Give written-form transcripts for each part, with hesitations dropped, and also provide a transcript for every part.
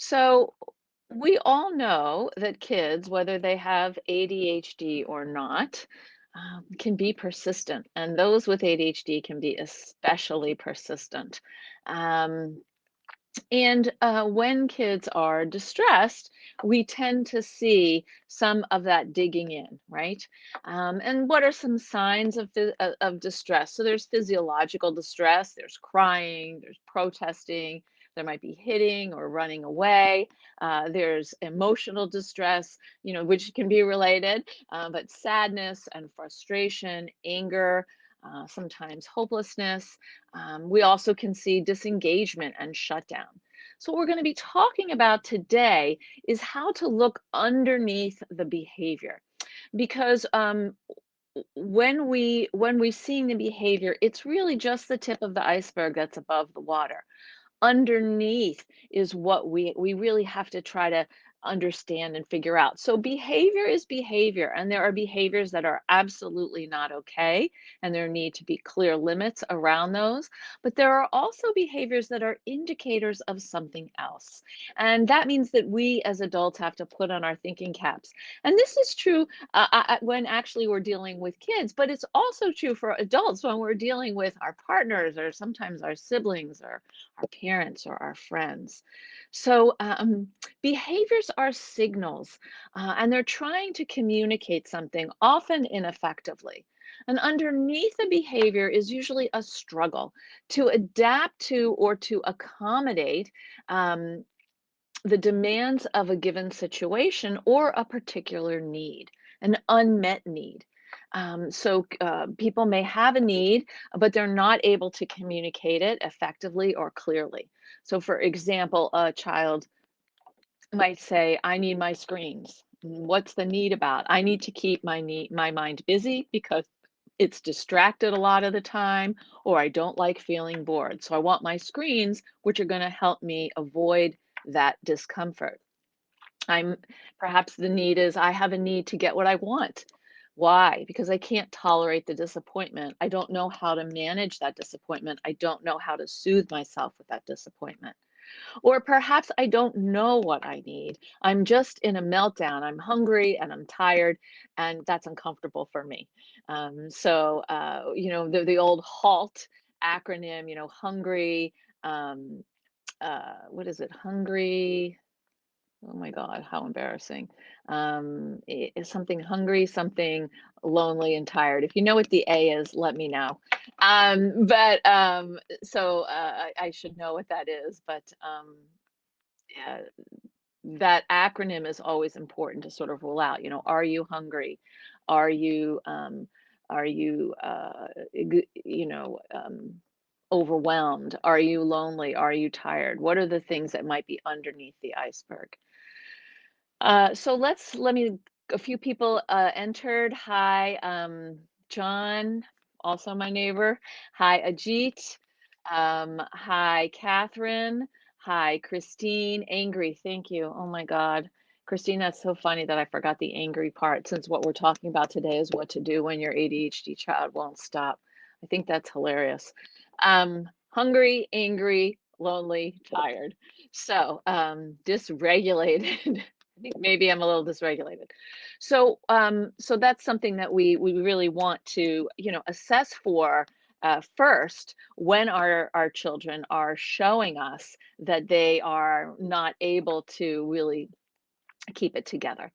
So we all know that kids, whether they have ADHD or not, can be persistent, and those with ADHD can be especially persistent. Um, and when kids are distressed, we tend to see some of that digging in, right? And what are some signs of, of distress? So there's physiological distress, there's crying, there's protesting, there might be hitting or running away. There's emotional distress, which can be related, but sadness and frustration, anger, sometimes hopelessness. We also can see disengagement and shutdown. So, what we're going to be talking about today is how to look underneath the behavior, because when we seeing the behavior, it's really just the tip of the iceberg that's above the water. Underneath is what we really have to try to understand and figure out. So behavior is behavior, and there are behaviors that are absolutely not okay, and there need to be clear limits around those. But there are also behaviors that are indicators of something else. And that means that we as adults have to put on our thinking caps. And this is true when actually we're dealing with kids, but it's also true for adults when we're dealing with our partners or sometimes our siblings or our parents or our friends. So, behaviors are signals, and they're trying to communicate something, often ineffectively. And underneath the behavior is usually a struggle to adapt to or to accommodate um, the demands of a given situation or a particular need, an unmet need. So people may have a need, but they're not able to communicate it effectively or clearly. So, for example, a child might say, "I need my screens." What's the need about? I need to keep my mind busy because it's distracted a lot of the time, or I don't like feeling bored. So I want my screens, which are going to help me avoid that discomfort. I'm Perhaps the need is I have a need to get what I want. Why? Because I can't tolerate the disappointment. I don't know how to manage that disappointment. I don't know how to soothe myself with that disappointment. Or perhaps I don't know what I need. I'm just in a meltdown. I'm hungry and I'm tired, and that's uncomfortable for me. The old HALT acronym, hungry, um, what is it? Hungry. Oh my God, how embarrassing. Is something hungry, something lonely and tired. If you know what the A is, let me know. I should know what that is, but yeah, that acronym is always important to sort of rule out. Are you hungry? Are you are you g- you know overwhelmed? Are you lonely? Are you tired? What are the things that might be underneath the iceberg? So let me, a few people entered. Hi, John, also my neighbor. Hi, Ajit. Hi, Catherine. Hi, Christine. Angry, thank you. Oh my God. Christine, that's so funny that I forgot the angry part, since what we're talking about today is what to do when your ADHD child won't stop. I think that's hilarious. Hungry, angry, lonely, tired. So, dysregulated. I think maybe I'm a little dysregulated. So that's something that we really want to, assess for first when our children are showing us that they are not able to really keep it together.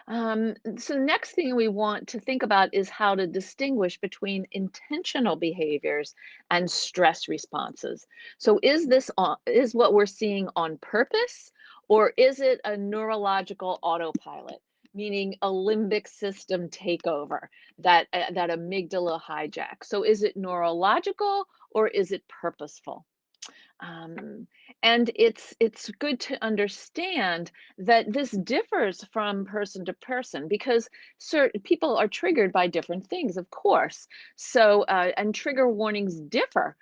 So next thing we want to think about is how to distinguish between intentional behaviors and stress responses. So is what we're seeing on purpose, or is it a neurological autopilot, meaning a limbic system takeover, that amygdala hijack? So is it neurological or is it purposeful? Um, and it's good to understand that this differs from person to person, because certain people are triggered by different things, of course. And trigger warnings differ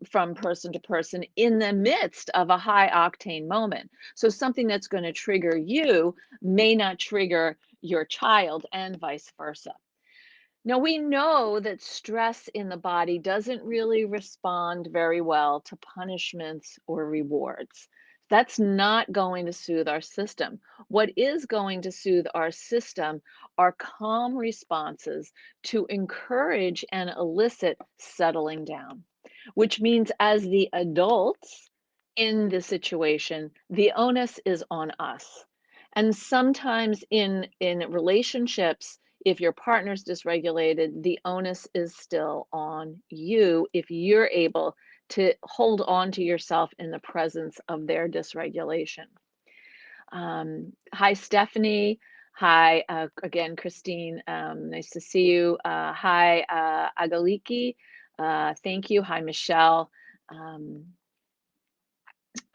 from person to person in the midst of a high octane moment. So something that's going to trigger you may not trigger your child, and vice versa. Now, we know that stress in the body doesn't really respond very well to punishments or rewards. That's not going to soothe our system. What is going to soothe our system are calm responses to encourage and elicit settling down, which means as the adults in the situation, the onus is on us. And sometimes in relationships, if your partner's dysregulated, the onus is still on you if you're able to hold on to yourself in the presence of their dysregulation. Hi, Stephanie. Hi, again, Christine. Nice to see you. Hi, Agaliki. Thank you. Hi, Michelle. Um,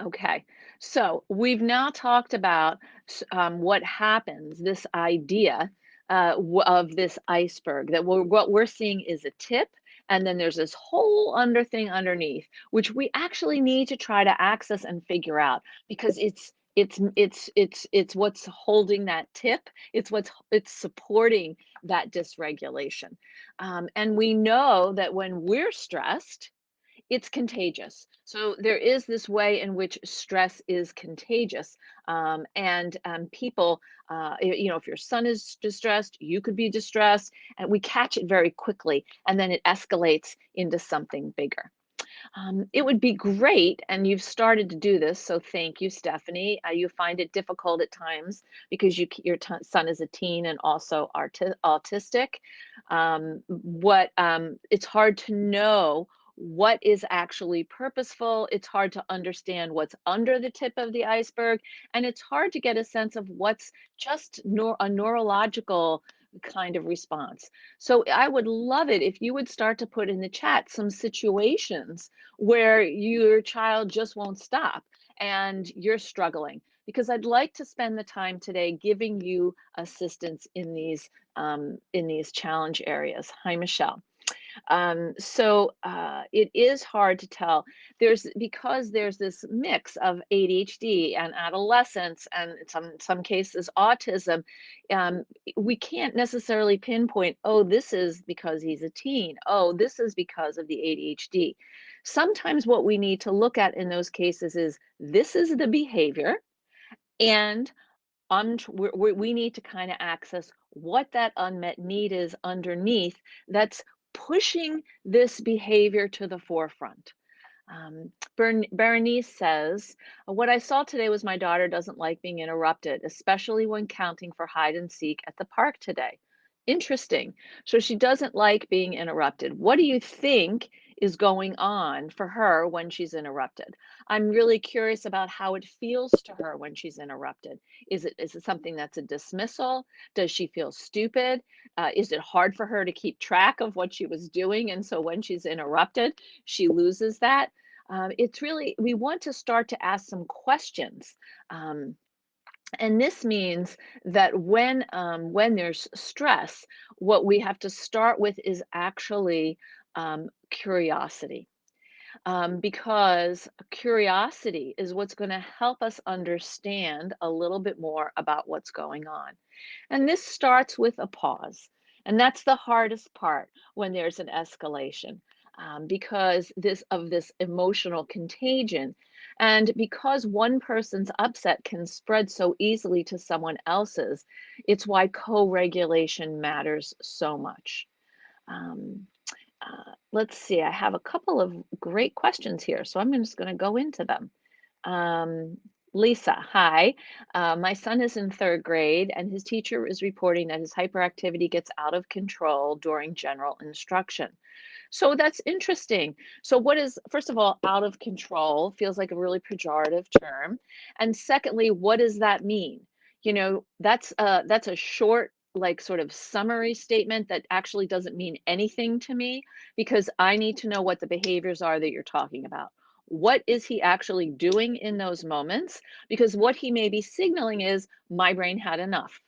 Okay, so we've now talked about what happens, this idea of this iceberg, that what we're seeing is a tip, and then there's this whole under thing underneath, which we actually need to try to access and figure out because it's what's holding that tip. It's supporting that dysregulation, and we know that when we're stressed it's contagious. So there is this way in which stress is contagious. And people, if your son is distressed, you could be distressed, and we catch it very quickly, and then it escalates into something bigger. It would be great, and you've started to do this, so thank you, Stephanie. You find it difficult at times because your son is a teen and also autistic. It's hard to know what is actually purposeful. It's hard to understand what's under the tip of the iceberg, and it's hard to get a sense of what's just a neurological kind of response. So I would love it if you would start to put in the chat some situations where your child just won't stop and you're struggling. Because I'd like to spend the time today giving you assistance in these challenge areas. Hi, Michelle. It is hard to tell. Because there's this mix of ADHD and adolescence, and in some cases autism. Um, we can't necessarily pinpoint, oh, this is because he's a teen. Oh, this is because of the ADHD. Sometimes what we need to look at in those cases is this is the behavior, and we need to kind of access what that unmet need is underneath that's pushing this behavior to the forefront. Berenice says, what I saw today was my daughter doesn't like being interrupted, especially when counting for hide and seek at the park today. Interesting. So she doesn't like being interrupted. What do you think is going on for her when she's interrupted? I'm really curious about how it feels to her when she's interrupted. Is it something that's a dismissal? Does she feel stupid? Is it hard for her to keep track of what she was doing? And so when she's interrupted, she loses that. We want to start to ask some questions. And this means that when there's stress, what we have to start with is actually curiosity, because curiosity is what's going to help us understand a little bit more about what's going on. And this starts with a pause. And that's the hardest part when there's an escalation, because this emotional contagion. And because one person's upset can spread so easily to someone else's, it's why co-regulation matters so much. Um, let's see, I have a couple of great questions here, so I'm just going to go into them. Um, Lisa, hi. My son is in third grade, and his teacher is reporting that his hyperactivity gets out of control during general instruction. So that's interesting. So what is, first of all, out of control feels like a really pejorative term. And secondly, what does that mean? That's a short, like sort of summary statement that actually doesn't mean anything to me because I need to know what the behaviors are that you're talking about. What is he actually doing in those moments? Because what he may be signaling is my brain had enough.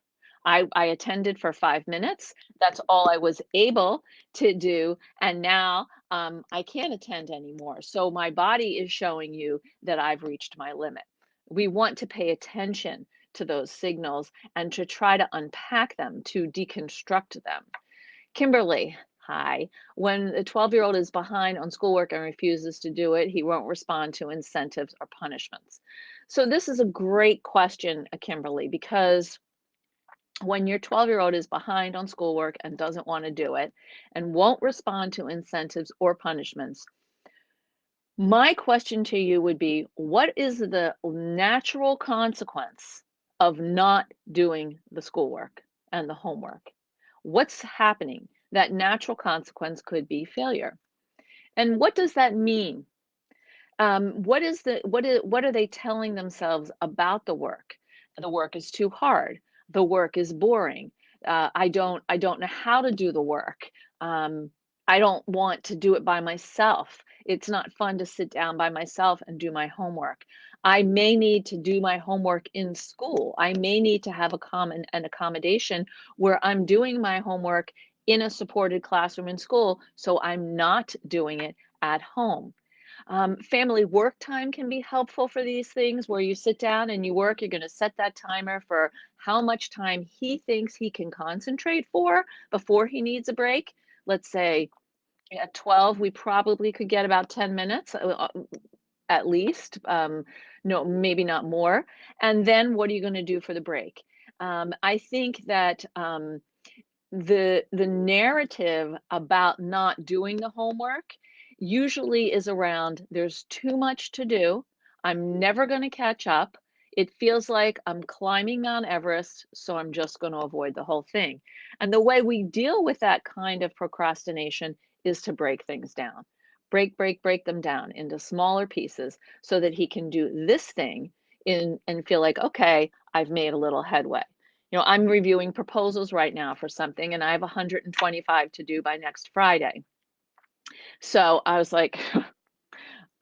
I attended for 5 minutes. That's all I was able to do. And now I can't attend anymore. So my body is showing you that I've reached my limit. We want to pay attention to those signals and to try to unpack them, to deconstruct them. Kimberly, Hi. When the 12-year-old is behind on schoolwork and refuses to do it, he won't respond to incentives or punishments. So this is a great question, Kimberly, because when your 12-year-old is behind on schoolwork and doesn't want to do it and won't respond to incentives or punishments, my question to you would be, what is the natural consequence of not doing the schoolwork and the homework? What's happening? That natural consequence could be failure. And what does that mean? What are they telling themselves about the work? The work is too hard. The work is boring. I don't know how to do the work. Um, I don't want to do it by myself. It's not fun to sit down by myself and do my homework. I may need to do my homework in school. I may need to have an accommodation where I'm doing my homework in a supported classroom in school, so I'm not doing it at home. Family work time can be helpful for these things where you sit down and you work. You're going to set that timer for how much time he thinks he can concentrate for before he needs a break. Let's say at 12, we probably could get about 10 minutes at least. No, maybe not more. And then what are you going to do for the break? I think that the narrative about not doing the homework usually is around there's too much to do. I'm never going to catch up. It feels like I'm climbing Mount Everest, so I'm just going to avoid the whole thing. And the way we deal with that kind of procrastination is to break things down. Break them down into smaller pieces so that he can do this thing in and feel like, okay, I've made a little headway. I'm reviewing proposals right now for something, and I have 125 to do by next Friday. So I was like,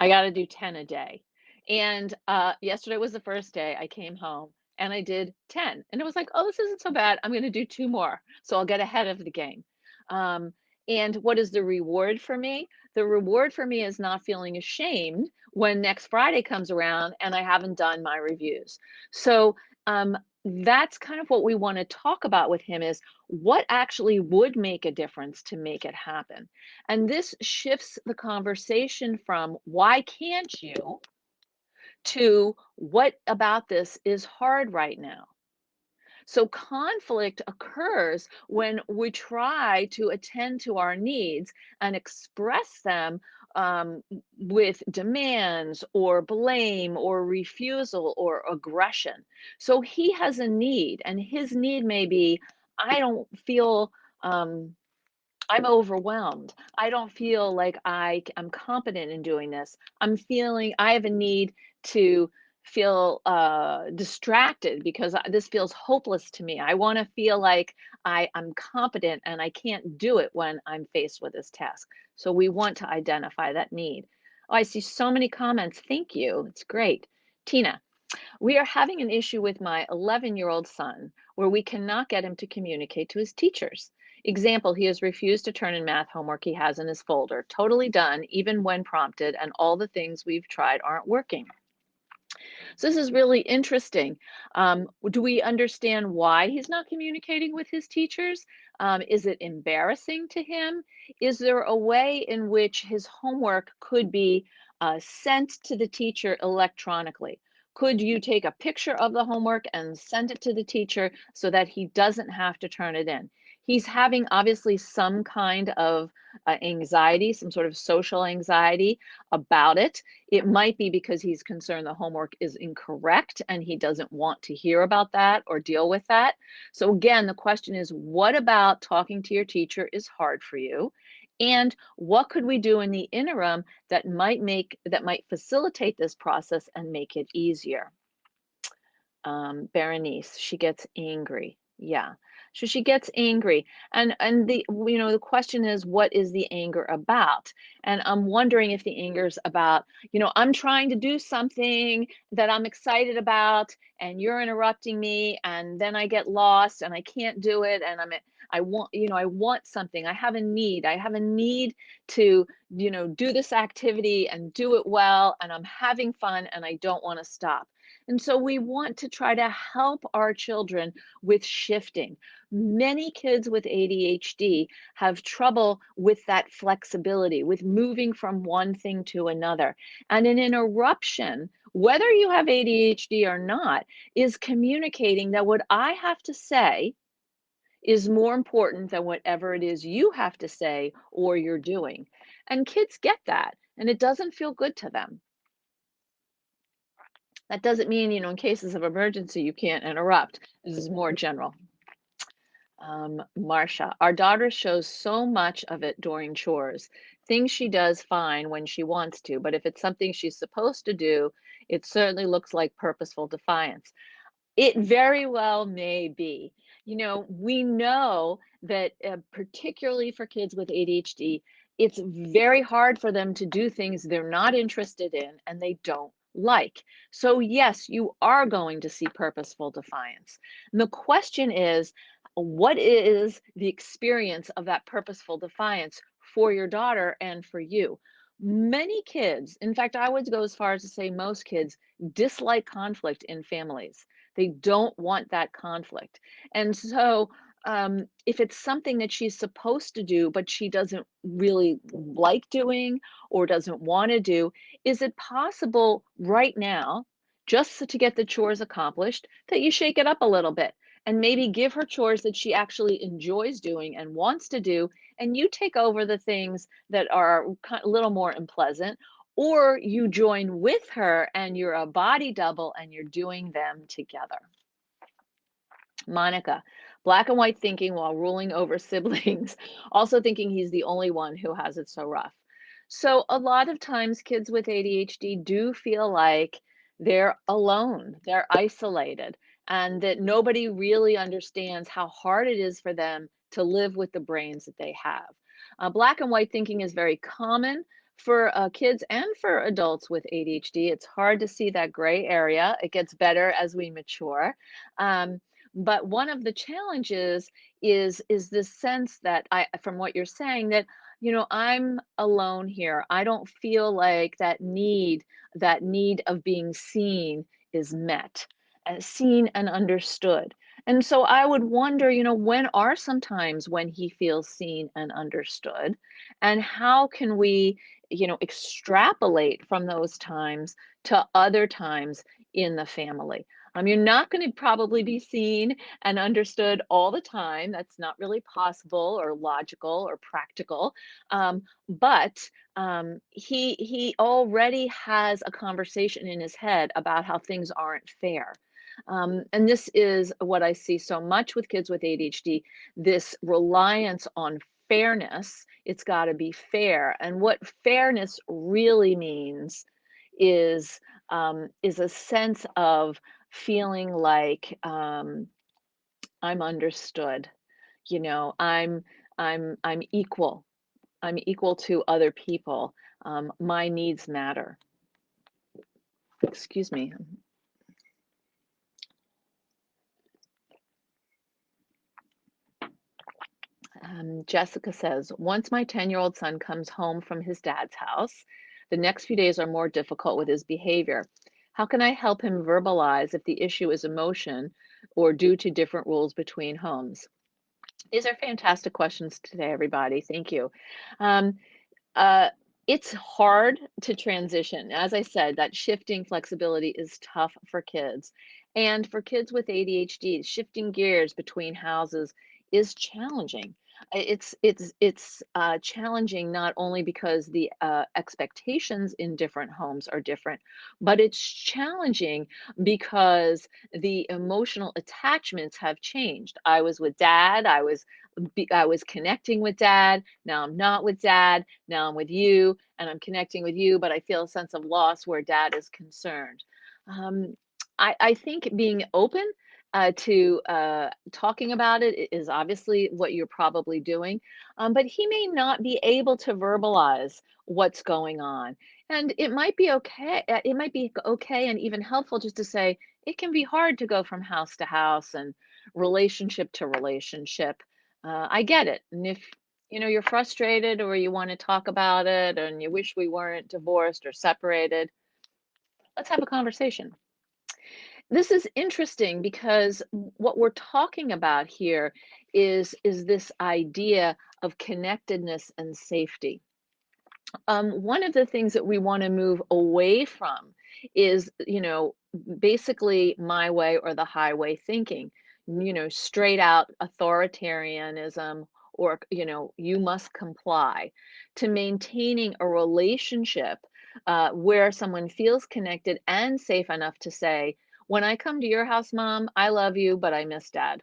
I got to do 10 a day. And yesterday was the first day I came home and I did 10. And it was like, oh, this isn't so bad. I'm going to do two more. So I'll get ahead of the game. Um, and what is the reward for me? The reward for me is not feeling ashamed when next Friday comes around and I haven't done my reviews. So um, that's kind of what we want to talk about with him is what actually would make a difference to make it happen. And this shifts the conversation from why can't you to what about this is hard right now. So conflict occurs when we try to attend to our needs and express them with demands or blame or refusal or aggression. So he has a need, and his need may be I don't feel. I'm overwhelmed. I don't feel like I'm competent in doing this. I'm feeling I have a need to feel distracted because this feels hopeless to me. I want to feel like I'm competent and I can't do it when I'm faced with this task. So we want to identify that need. Oh, I see so many comments. Thank you. It's great. Tina, we are having an issue with my 11-year-old son where we cannot get him to communicate to his teachers. Example, he has refused to turn in math homework he has in his folder, totally done, even when prompted, and all the things we've tried aren't working. So this is really interesting. Do we understand why he's not communicating with his teachers? Is it embarrassing to him? Is there a way in which his homework could be sent to the teacher electronically? Could you take a picture of the homework and send it to the teacher so that he doesn't have to turn it in? He's having obviously some kind of anxiety, some sort of social anxiety about it. It might be because he's concerned the homework is incorrect and he doesn't want to hear about that or deal with that. So again, the question is, what about talking to your teacher is hard for you? And what could we do in the interim that might facilitate this process and make it easier? Berenice, she gets angry. Yeah. So she gets angry. And the question is, what is the anger about? And I'm wondering if the anger is about, I'm trying to do something that I'm excited about and you're interrupting me and then I get lost and I can't do it and I want something. I have a need. I have a need to, do this activity and do it well and I'm having fun and I don't want to stop. And so we want to try to help our children with shifting. Many kids with ADHD have trouble with that flexibility, with moving from one thing to another. And an interruption, whether you have ADHD or not, is communicating that what I have to say is more important than whatever it is you have to say or you're doing. And kids get that, and it doesn't feel good to them. That doesn't mean, in cases of emergency, you can't interrupt. This is more general. Marcia, our daughter shows so much of it during chores. Things she does fine when she wants to, but if it's something she's supposed to do, it certainly looks like purposeful defiance. It very well may be. We know that particularly for kids with ADHD, it's very hard for them to do things they're not interested in and they don't like. So, yes, you are going to see purposeful defiance. And the question is, what is the experience of that purposeful defiance for your daughter and for you? Many kids, in fact, I would go as far as to say most kids, dislike conflict in families. They don't want that conflict. And so, if it's something that she's supposed to do, but she doesn't really like doing or doesn't want to do, is it possible right now, just to get the chores accomplished, that you shake it up a little bit and maybe give her chores that she actually enjoys doing and wants to do, and you take over the things that are a little more unpleasant, or you join with her and you're a body double and you're doing them together. Monica, black and white thinking while ruling over siblings, also thinking he's the only one who has it so rough. So, a lot of times, kids with ADHD do feel like they're alone, they're isolated, and that nobody really understands how hard it is for them to live with the brains that they have. Black and white thinking is very common for kids and for adults with ADHD. It's hard to see that gray area. It gets better as we mature. Um, but one of the challenges is this sense that from what you're saying, that I'm alone here. I don't feel like that need of being seen is met, and seen and understood. And so I would wonder, when are some times when he feels seen and understood, and how can we, extrapolate from those times to other times in the family. You're not going to probably be seen and understood all the time. That's not really possible or logical or practical. But he already has a conversation in his head about how things aren't fair. And this is what I see so much with kids with ADHD, this reliance on fairness. It's got to be fair. And what fairness really means is a sense of feeling like I'm understood. You know, I'm I'm equal. I'm equal to other people. My needs matter. Excuse me. Jessica says, once my 10-year-old son comes home from his dad's house, the next few days are more difficult with his behavior. How can I help him verbalize if the issue is emotion or due to different rules between homes? These are fantastic questions today, everybody. Thank you. Um, uh, it's hard to transition. As I said, that shifting flexibility is tough for kids. And for kids with ADHD, shifting gears between houses is challenging. It's challenging not only because the expectations in different homes are different, but it's challenging because the emotional attachments have changed. I was with dad. I was connecting with dad. Now I'm not with dad. Now I'm with you, and I'm connecting with you, but I feel a sense of loss where dad is concerned. Um, I think being open to talking about it is obviously what you're probably doing, but he may not be able to verbalize what's going on. And it might be okay. It might be okay and even helpful just to say it can be hard to go from house to house and relationship to relationship. I get it. And if you're frustrated or you want to talk about it and you wish we weren't divorced or separated, let's have a conversation. this is interesting because what we're talking about here is this idea of connectedness and safety. One of the things that we want to move away from is, basically my way or the highway thinking, straight out authoritarianism or, you must comply, to maintaining a relationship where someone feels connected and safe enough to say, when I come to your house, mom, I love you, but I miss dad.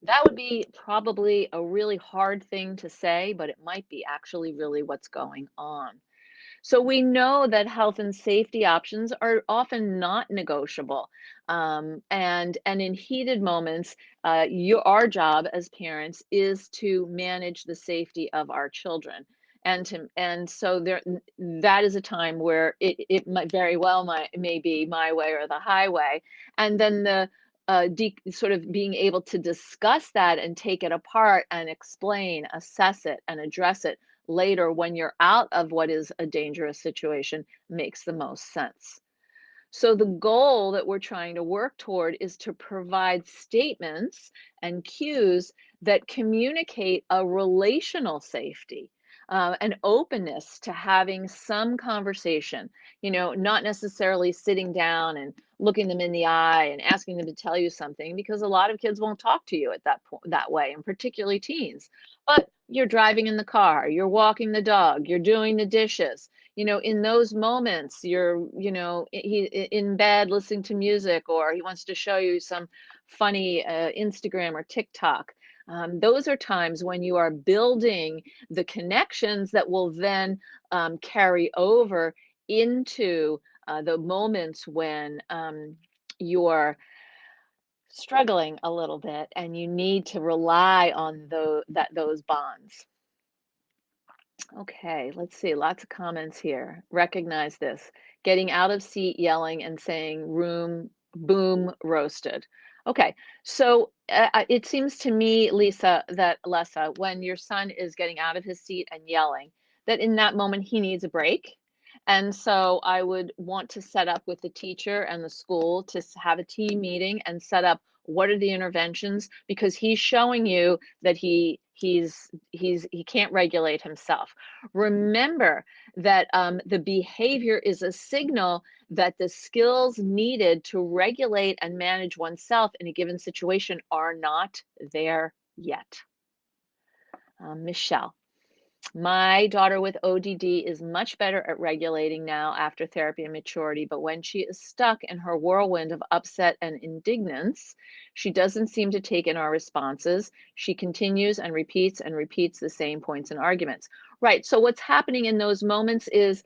That would be probably a really hard thing to say, but it might be actually really what's going on. So we know that health and safety options are often not negotiable, and in heated moments, our job as parents is to manage the safety of our children, and so that is a time where it might very well may be my way or the highway, and then sort of being able to discuss that and take it apart and explain, assess it, and address it later when you're out of what is a dangerous situation makes the most sense. So the goal that we're trying to work toward is to provide statements and cues that communicate a relational safety, an openness to having some conversation, not necessarily sitting down and looking them in the eye and asking them to tell you something, because a lot of kids won't talk to you at that point, that way, and particularly teens. But you're driving in the car, you're walking the dog, you're doing the dishes, in those moments, you're, in bed listening to music, or he wants to show you some funny Instagram or TikTok. Those are times when you are building the connections that will then carry over into the moments when you're struggling a little bit and you need to rely on those bonds. Okay, let's see. Lots of comments here. Recognize this. Getting out of seat, yelling, and saying room, boom, roasted. Okay, so it seems to me, Lessa, when your son is getting out of his seat and yelling, that in that moment he needs a break. And so I would want to set up with the teacher and the school to have a team meeting and set up what are the interventions, because he's showing you that he can't regulate himself. Remember that the behavior is a signal that the skills needed to regulate and manage oneself in a given situation are not there yet. Michelle. My daughter with ODD is much better at regulating now after therapy and maturity, but when she is stuck in her whirlwind of upset and indignance, she doesn't seem to take in our responses. She continues and repeats the same points and arguments. Right. So what's happening in those moments is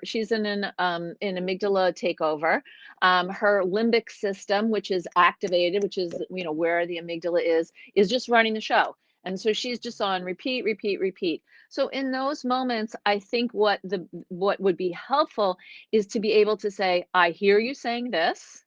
she's in an amygdala takeover. Her limbic system, which is activated, which is where the amygdala is just running the show. And so she's just on repeat, repeat, repeat. So in those moments, I think what would be helpful is to be able to say, I hear you saying this.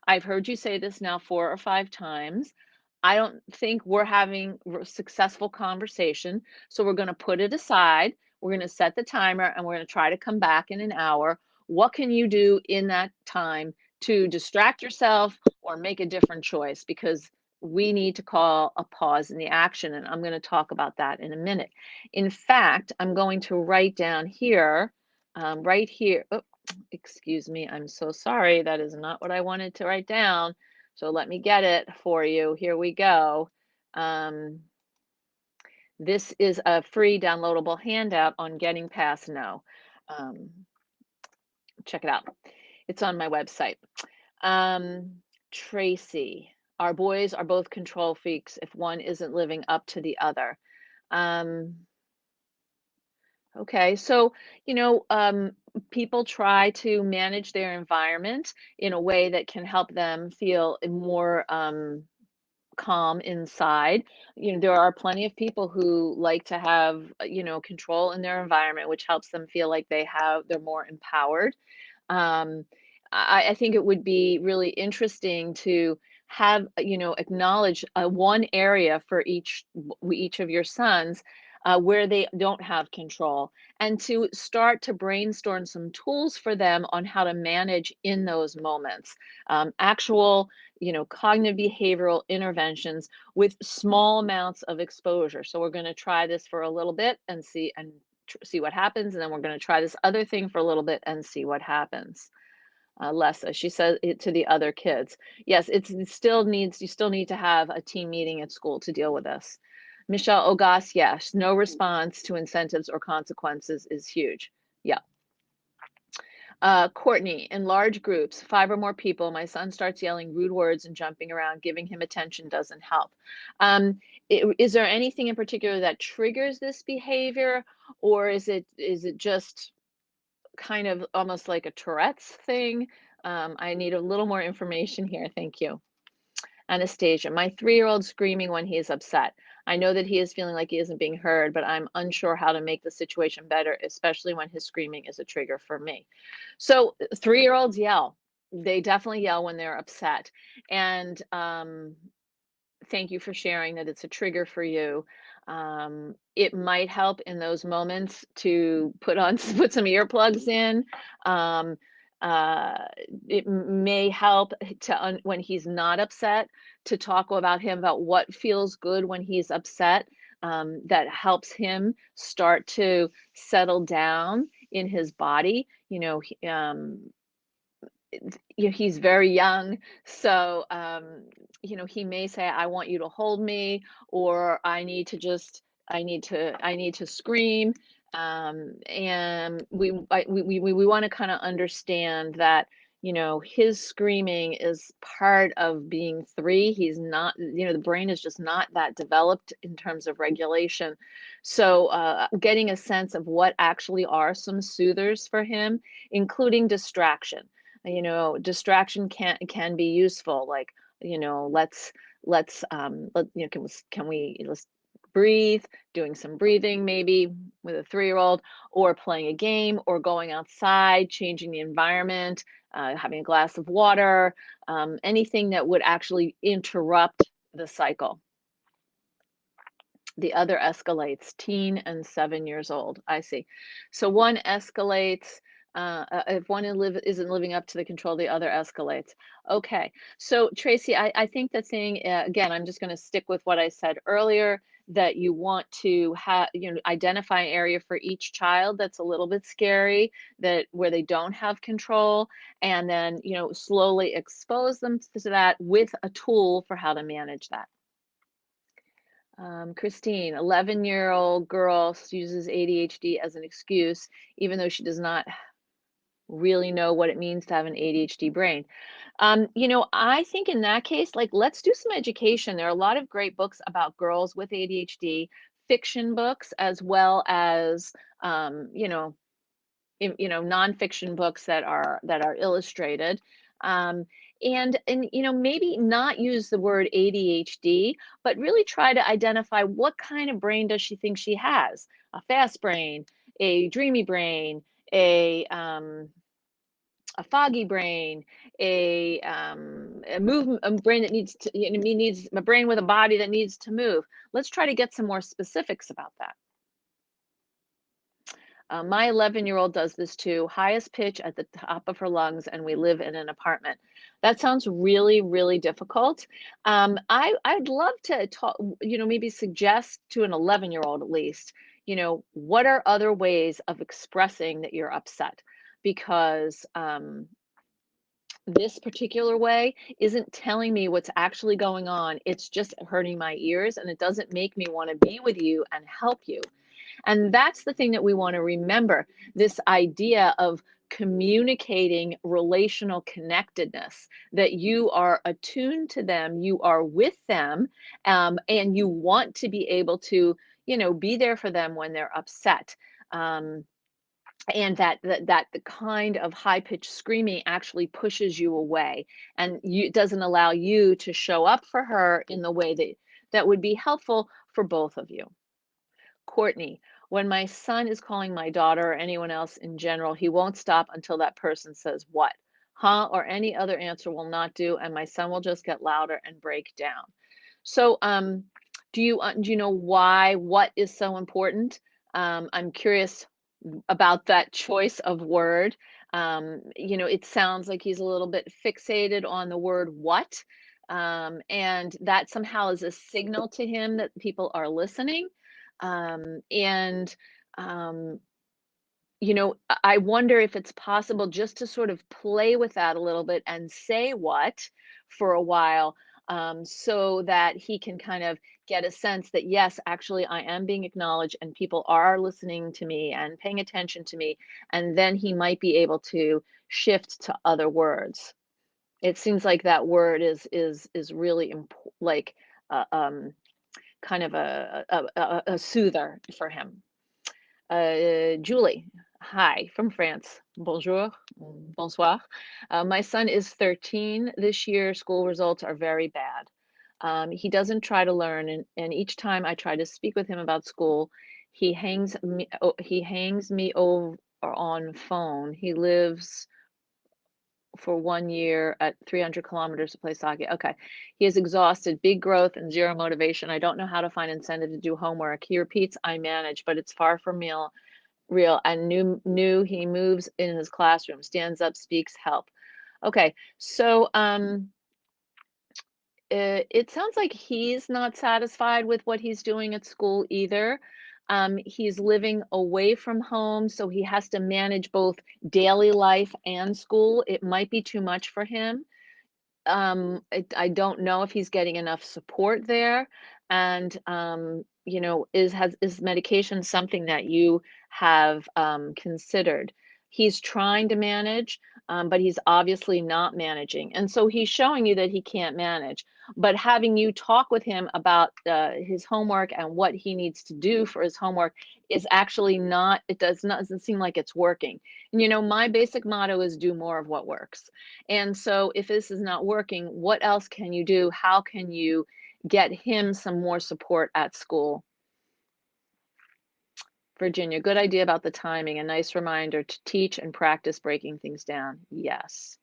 I've heard you say this now 4 or 5 times. I don't think we're having a successful conversation. So we're going to put it aside. We're going to set the timer and we're going to try to come back in an hour. What can you do in that time to distract yourself or make a different choice? Because we need to call a pause in the action. And I'm going to talk about that in a minute. In fact, I'm going to write down here, right here. Oh, excuse me. I'm so sorry. That is not what I wanted to write down. So let me get it for you. Here we go. This is a free downloadable handout on getting past no. Check it out. It's on my website. Tracy, our boys are both control freaks if one isn't living up to the other. Okay, so, people try to manage their environment in a way that can help them feel more calm inside. There are plenty of people who like to have, control in their environment, which helps them feel like they're more empowered. Um, I think it would be really interesting to have, acknowledge one area for each of your sons, where they don't have control, and to start to brainstorm some tools for them on how to manage in those moments. Actual, cognitive behavioral interventions with small amounts of exposure. So we're going to try this for a little bit and see what happens, and then we're going to try this other thing for a little bit and see what happens. Lessa, she says it to the other kids. Yes, it still needs, you still need to have a team meeting at school to deal with this. Michelle Ogas, yes, no response to incentives or consequences is huge. Yeah. Courtney, in large groups, 5 or more people, my son starts yelling rude words and jumping around. Giving him attention doesn't help. Is there anything in particular that triggers this behavior, or is it just kind of almost like a Tourette's thing? I need a little more information here. Thank you. Anastasia, my 3-year-old screaming when he is upset. I know that he is feeling like he isn't being heard, but I'm unsure how to make the situation better, especially when his screaming is a trigger for me. So 3-year-olds yell. They definitely yell when they're upset. And thank you for sharing that it's a trigger for you. It might help in those moments to put some earplugs in. Um, uh, it may help when he's not upset, to talk about him about what feels good when he's upset. That helps him start to settle down in his body. He's very young, so he may say, I want you to hold me, or I need to scream. And we want to kind of understand that his screaming is part of being 3. He's not, the brain is just not that developed in terms of regulation. So getting a sense of what actually are some soothers for him, including distraction. Distraction can be useful, like, let's breathe, doing some breathing maybe with a 3-year-old, or playing a game, or going outside, changing the environment, having a glass of water, anything that would actually interrupt the cycle. The other escalates, teen and 7 years old. I see. So one escalates. If one isn't living up to the control, the other escalates. Okay. So Tracy, I think the thing, again, I'm just going to stick with what I said earlier, that you want to identify an area for each child that's a little bit scary, where they don't have control, and then, slowly expose them to that with a tool for how to manage that. Christine, 11-year-old girl uses ADHD as an excuse, even though she does not really know what it means to have an ADHD brain. I think in that case, like, let's do some education. There are a lot of great books about girls with ADHD, fiction books, as well as, nonfiction books that are illustrated. And maybe not use the word ADHD, but really try to identify what kind of brain does she think she has: a fast brain, a dreamy brain, a foggy brain, a brain that needs a brain with a body that needs to move. Let's try to get some more specifics about that. My 11-year-old does this too. Highest pitch at the top of her lungs, and we live in an apartment. That sounds really, really difficult. I'd love to talk, maybe suggest to an 11-year-old at least, what are other ways of expressing that you're upset? Because this particular way isn't telling me what's actually going on. It's just hurting my ears, and it doesn't make me want to be with you and help you. And that's the thing that we want to remember, this idea of communicating relational connectedness, that you are attuned to them, you are with them, and you want to be able to, be there for them when they're upset. And that the kind of high-pitched screaming actually pushes you away, and it doesn't allow you to show up for her in the way that would be helpful for both of you. Courtney, when my son is calling my daughter or anyone else in general, he won't stop until that person says what? Huh? Or any other answer will not do, and my son will just get louder and break down. So Do you know why? What is so important? I'm curious about that choice of word. It sounds like he's a little bit fixated on the word what, and that somehow is a signal to him that people are listening. And um, I wonder if it's possible just to sort of play with that a little bit and say what for a while, so that he can kind of get a sense that, yes, actually, I am being acknowledged and people are listening to me and paying attention to me. And then he might be able to shift to other words. It seems like that word is really important, like uh, um, kind of a soother for him. Julie, hi from France. Bonjour, bonsoir. My son is 13 this year. School results are very bad. He doesn't try to learn, and each time I try to speak with him about school, he hangs me over on phone. He lives for 1 year at 300 kilometers to play soccer. Okay. He is exhausted, big growth, and zero motivation. I don't know how to find incentive to do homework. He repeats, I manage, but it's far from real and new he moves in his classroom, stands up, speaks, help. Okay, so it sounds like he's not satisfied with what he's doing at school either. He's living away from home, so he has to manage both daily life and school. It might be too much for him. I don't know if he's getting enough support there. And is medication something that you have considered? He's trying to manage, but he's obviously not managing. And so he's showing you that he can't manage. But having you talk with him about his homework and what he needs to do for his homework is actually not, doesn't seem like it's working. And my basic motto is do more of what works. And so if this is not working, what else can you do? How can you get him some more support at school? Virginia, good idea about the timing. A nice reminder to teach and practice breaking things down. Yes.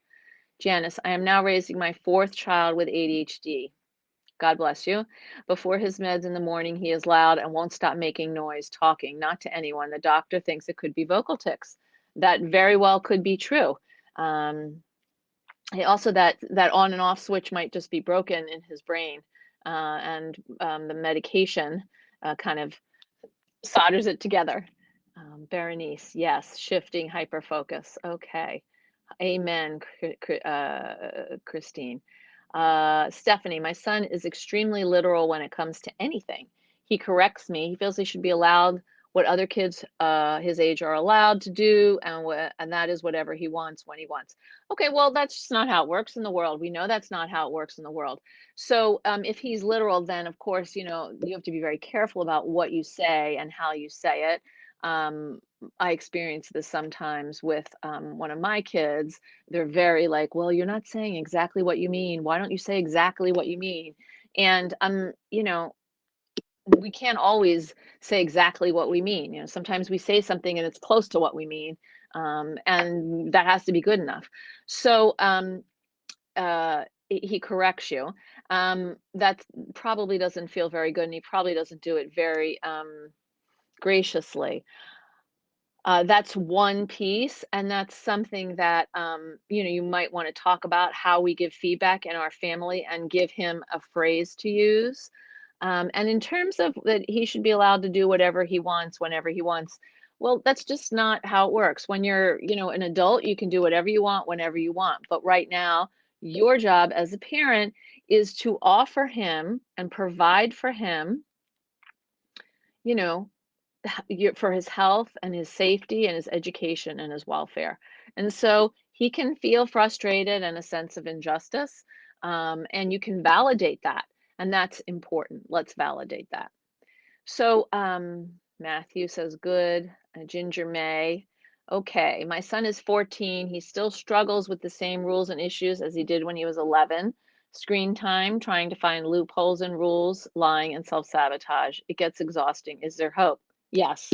Janice, I am now raising my fourth child with ADHD. God bless you. Before his meds in the morning, he is loud and won't stop making noise, talking, not to anyone. The doctor thinks it could be vocal tics. That very well could be true. Um, Also, that on and off switch might just be broken in his brain, and the medication kind of solders it together. Berenice, yes, shifting hyperfocus. Okay, amen, Christine. Stephanie, my son is extremely literal when it comes to anything. He corrects me. He feels he should be allowed what other kids his age are allowed to do, and that is whatever he wants when he wants. Okay, well, that's just not how it works in the world. We know that's not how it works in the world. So if he's literal, then of course, you have to be very careful about what you say and how you say it. I experience this sometimes with one of my kids. They're very like, well, you're not saying exactly what you mean. Why don't you say exactly what you mean? And we can't always say exactly what we mean. Sometimes we say something and it's close to what we mean, and that has to be good enough. So he corrects you. That probably doesn't feel very good, and he probably doesn't do it very graciously. That's one piece, and that's something that you might want to talk about how we give feedback in our family and give him a phrase to use. And in terms of that, he should be allowed to do whatever he wants whenever he wants. Well, that's just not how it works. When you're, an adult, you can do whatever you want whenever you want. But right now, your job as a parent is to offer him and provide for him, you know, for his health and his safety and his education and his welfare. And so he can feel frustrated and a sense of injustice, and you can validate that. And that's important. Let's validate that. So Matthew says, good. Ginger May. Okay, my son is 14. He still struggles with the same rules and issues as he did when he was 11. Screen time, trying to find loopholes in rules, lying, and self sabotage. It gets exhausting. Is there hope? Yes.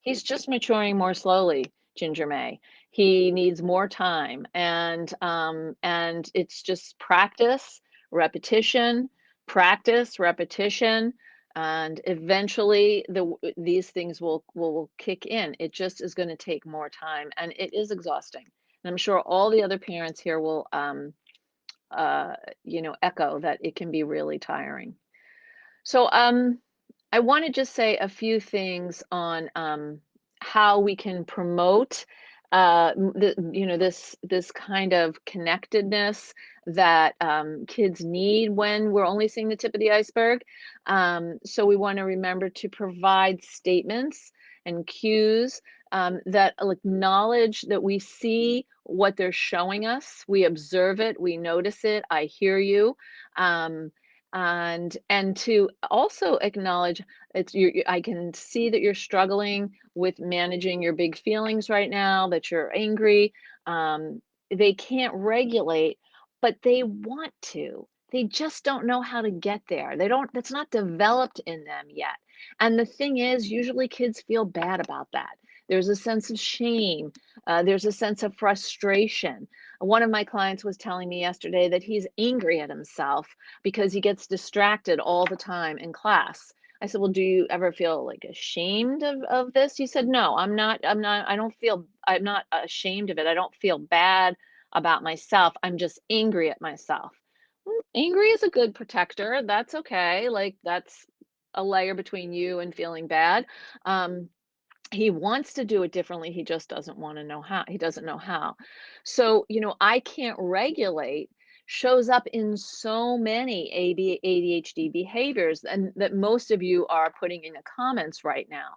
He's just maturing more slowly, Ginger May. He needs more time, and it's just practice, repetition, practice, repetition. And eventually these things will kick in. It just is going to take more time, and it is exhausting. And I'm sure all the other parents here will uh, echo that it can be really tiring. So I want to just say a few things on how we can promote this kind of connectedness that kids need when we're only seeing the tip of the iceberg. So we want to remember to provide statements and cues that acknowledge that we see what they're showing us, we observe it, we notice it, I hear you. Um, and to also acknowledge I can see that you're struggling with managing your big feelings right now, that you're angry. They can't regulate, but they want to. They just don't know how to get there. They don't, that's not developed in them yet. And the thing is, usually kids feel bad about that. There's a sense of shame. There's a sense of frustration. One of my clients was telling me yesterday that he's angry at himself because he gets distracted all the time in class. I said, "Well, do you ever feel like ashamed of this?" He said, "No, I'm not ashamed of it. I don't feel bad about myself. I'm just angry at myself." Angry is a good protector. That's okay. Like that's a layer between you and feeling bad. Um, he wants to do it differently. He just doesn't want to know how. He doesn't know how. So, I can't regulate shows up in so many ADHD behaviors and that most of you are putting in the comments right now.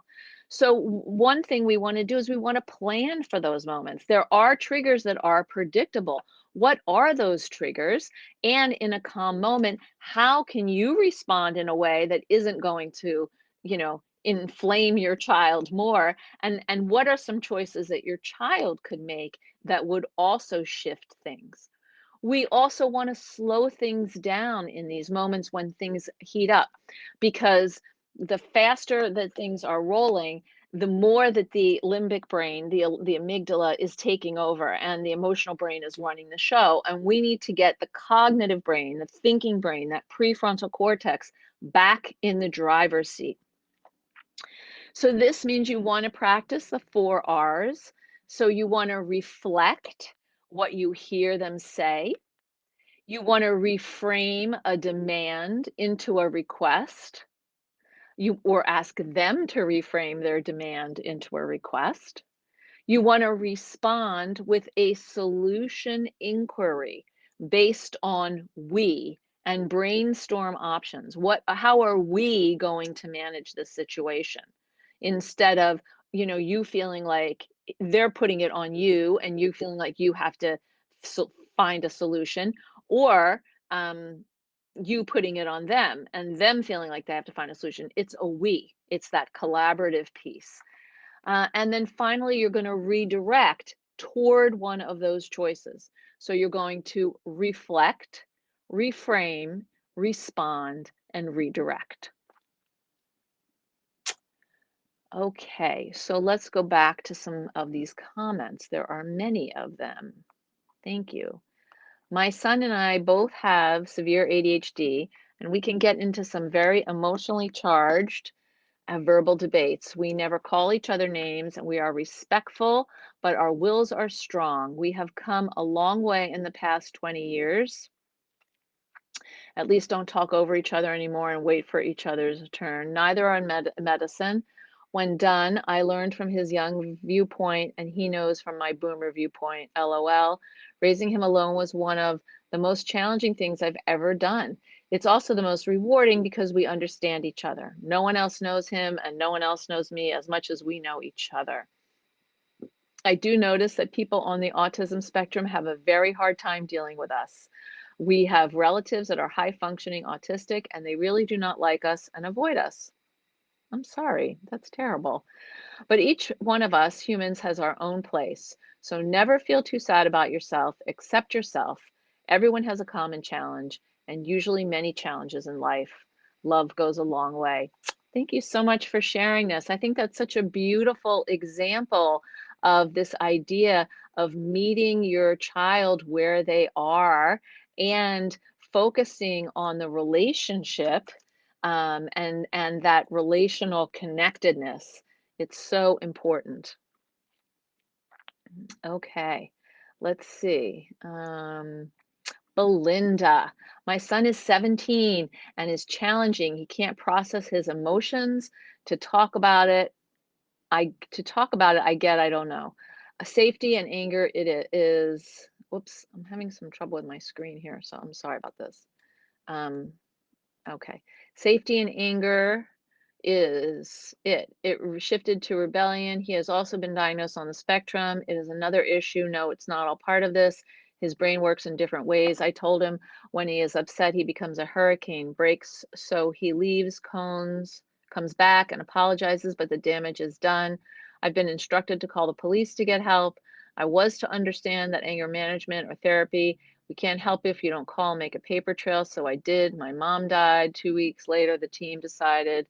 So, one thing we want to do is we want to plan for those moments. There are triggers that are predictable. What are those triggers? And in a calm moment, how can you respond in a way that isn't going to, inflame your child more, and what are some choices that your child could make that would also shift things? We also want to slow things down in these moments when things heat up, because the faster that things are rolling, the more that the limbic brain, the amygdala, is taking over and the emotional brain is running the show. And we need to get the cognitive brain, the thinking brain, that prefrontal cortex back in the driver's seat. So this means you want to practice the 4 R's. So you want to reflect what you hear them say. You want to reframe a demand into a request. Or ask them to reframe their demand into a request. You want to respond with a solution inquiry based on we, and brainstorm options. How are we going to manage this situation? Instead of, you feeling like they're putting it on you and you feeling like you have to find a solution, or you putting it on them and them feeling like they have to find a solution. It's a we, it's that collaborative piece. And then finally, you're going to redirect toward one of those choices. So you're going to reflect, reframe, respond, and redirect. Okay, so let's go back to some of these comments. There are many of them. Thank you. My son and I both have severe ADHD, and we can get into some very emotionally charged verbal debates. We never call each other names, and we are respectful, but our wills are strong. We have come a long way in the past 20 years. At least don't talk over each other anymore and wait for each other's turn. Neither are in medicine. When done, I learned from his young viewpoint, and he knows from my boomer viewpoint. LOL. Raising him alone was one of the most challenging things I've ever done. It's also the most rewarding because we understand each other. No one else knows him, and no one else knows me as much as we know each other. I do notice that people on the autism spectrum have a very hard time dealing with us. We have relatives that are high functioning autistic, and they really do not like us and avoid us. I'm sorry, that's terrible. But each one of us humans has our own place. So never feel too sad about yourself. Accept yourself. Everyone has a common challenge, and usually many challenges in life. Love goes a long way. Thank you so much for sharing this. I think that's such a beautiful example of this idea of meeting your child where they are and focusing on the relationship and that relational connectedness. It's so important. Okay, let's see. Belinda, my son is 17 and is challenging. He can't process his emotions. To talk about it, I get, I don't know. Safety and anger, is, whoops, I'm having some trouble with my screen here, so I'm sorry about this. Um, Okay. Safety and anger is it. Shifted to rebellion. He has also been diagnosed on the spectrum. It is another issue. No, it's not all part of this. His brain works in different ways. I told him when he is upset, he becomes a hurricane, breaks, so he leaves cones, comes back and apologizes, but the damage is done. I've been instructed to call the police to get help. I was to understand that anger management or therapy, we can't help if you don't call, make a paper trail. So I did. My mom died. 2 weeks later, the team decided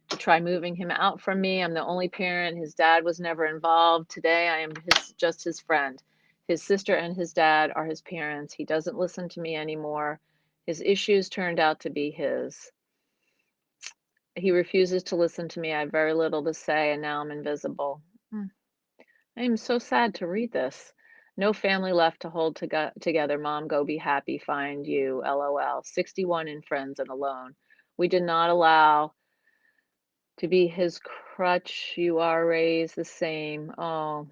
to try moving him out from me. I'm the only parent. His dad was never involved. Today, I am just his friend. His sister and his dad are his parents. He doesn't listen to me anymore. His issues turned out to be his. He refuses to listen to me. I have very little to say, and now I'm invisible. Hmm. I am so sad to read this. No family left to hold together. Mom, go be happy. Find you. LOL. 61 in friends and alone. We did not allow to be his crutch. You are raised the same. Oh,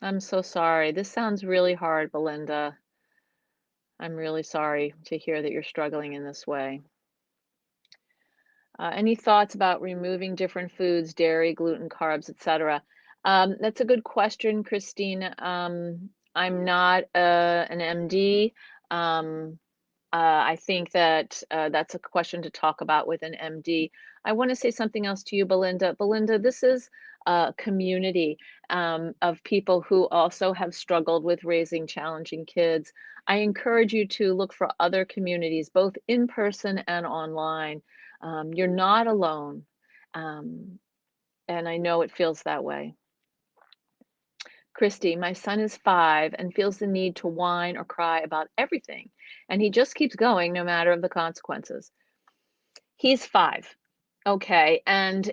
I'm so sorry. This sounds really hard, Belinda. I'm really sorry to hear that you're struggling in this way. Any thoughts about removing different foods, dairy, gluten, carbs, etc.? That's a good question, Christine. I'm not an MD. Um, I think that that's a question to talk about with an MD. I want to say something else to you, Belinda. Belinda, this is a community of people who also have struggled with raising challenging kids. I encourage you to look for other communities, both in person and online. You're not alone. Um, and I know it feels that way. Christy, my son is 5 and feels the need to whine or cry about everything, and he just keeps going no matter the consequences. He's 5. Okay. And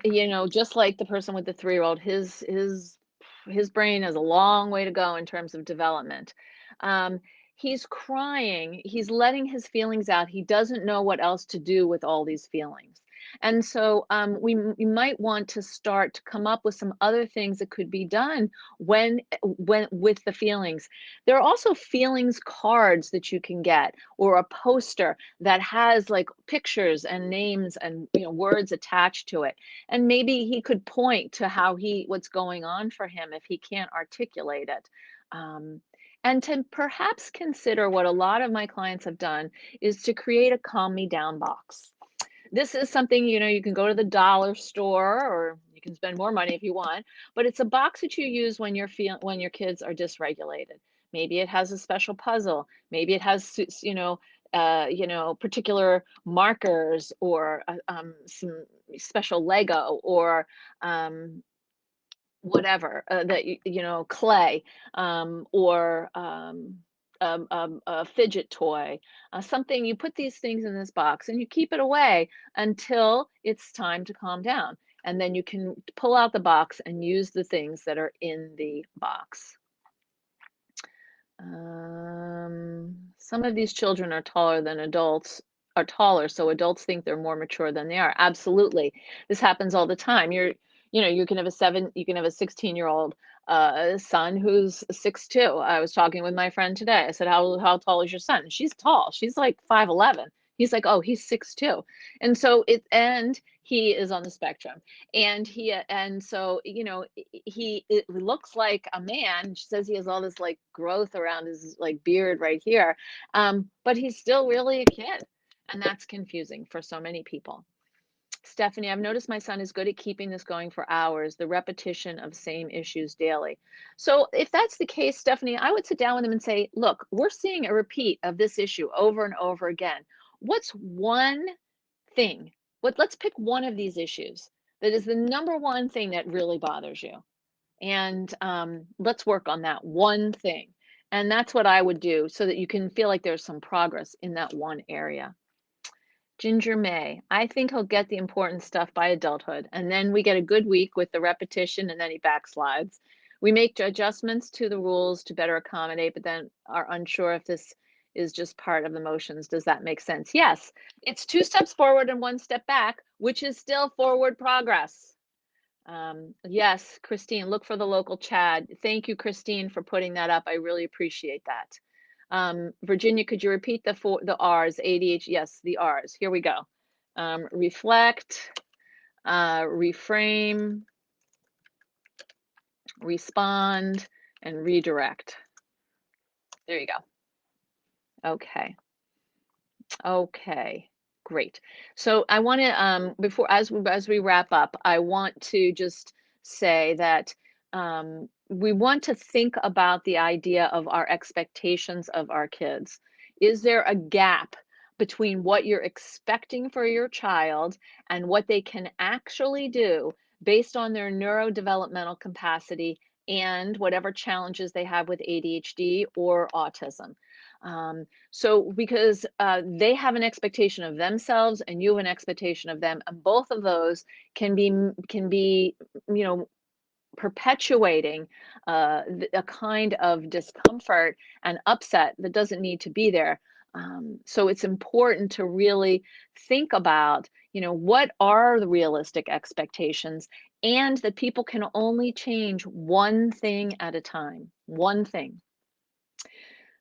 just like the person with the 3-year-old, his brain has a long way to go in terms of development. Um, he's crying, he's letting his feelings out. He doesn't know what else to do with all these feelings. And so we might want to start to come up with some other things that could be done when with the feelings. There are also feelings cards that you can get, or a poster that has like pictures and names and words attached to it, and maybe he could point to what's going on for him if he can't articulate it. And to perhaps consider what a lot of my clients have done is to create a calm me down box. This is something, you can go to the dollar store, or you can spend more money if you want, but it's a box that you use when when your kids are dysregulated. Maybe it has a special puzzle. Maybe it has, particular markers, or some special Lego, or um, whatever, that clay, or a fidget toy, something. You put these things in this box and you keep it away until it's time to calm down, and then you can pull out the box and use the things that are in the box. Some of these children are taller than adults are taller, so adults think they're more mature than they are. Absolutely. This happens all the time. You can have you can have a 16-year-old son who's 6'2". I was talking with my friend today. I said, how tall is your son? She's tall. She's like 5'11". He's like, oh, he's 6'2". And he is on the spectrum. And so it looks like a man. She says he has all this like growth around his like beard right here, but he's still really a kid, and that's confusing for so many people. Stephanie, I've noticed my son is good at keeping this going for hours, the repetition of same issues daily. So if that's the case, Stephanie, I would sit down with him and say, look, we're seeing a repeat of this issue over and over again. What's one thing? Let's pick one of these issues that is the number one thing that really bothers you. And let's work on that one thing. And that's what I would do, so that you can feel like there's some progress in that one area. Ginger May, I think he'll get the important stuff by adulthood, and then we get a good week with the repetition, and then he backslides. We make adjustments to the rules to better accommodate, but then are unsure if this is just part of the motions. Does that make sense? Yes, it's two steps forward and one step back, which is still forward progress. Yes, Christine, look for the local Chad. Thank you, Christine, for putting that up. I really appreciate that. Virginia, could you repeat the R's? ADHD, yes, the R's. Here we go. Reflect, reframe, respond, and redirect. There you go. Okay. Okay. Great. So I want to before as we wrap up, I want to just say that we want to think about the idea of our expectations of our kids. Is there a gap between what you're expecting for your child and what they can actually do based on their neurodevelopmental capacity and whatever challenges they have with ADHD or autism? So because they have an expectation of themselves and you have an expectation of them, and both of those can be you know perpetuating a kind of discomfort and upset that doesn't need to be there. So it's important to really think about, what are the realistic expectations, and that people can only change one thing at a time, one thing.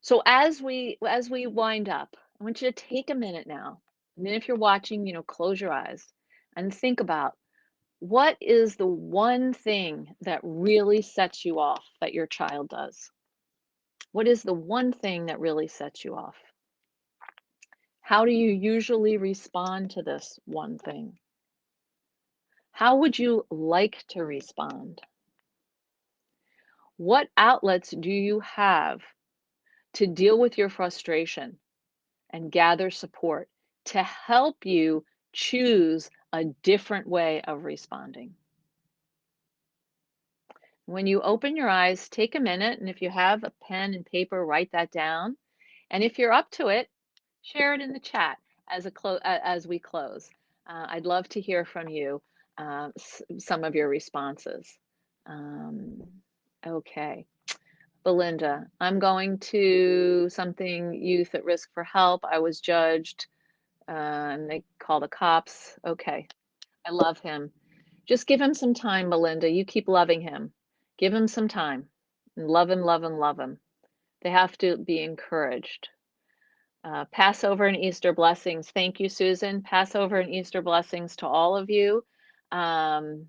So as we wind up, I want you to take a minute now. And then if you're watching, close your eyes and think about what is the one thing that really sets you off that your child does? What is the one thing that really sets you off? How do you usually respond to this one thing? How would you like to respond? What outlets do you have to deal with your frustration and gather support to help you choose a different way of responding? When you open your eyes, take a minute, and if you have a pen and paper, write that down. And if you're up to it, share it in the chat as we close. I'd love to hear from you, some of your responses. Um, okay. Belinda, I'm going to something youth at risk for help. I was judged, and they call the cops. Okay. I love him. Just give him some time, Belinda. You keep loving him. Give him some time. And love him, love him, love him. They have to be encouraged. Passover and Easter blessings. Thank you, Susan. Passover and Easter blessings to all of you. Um,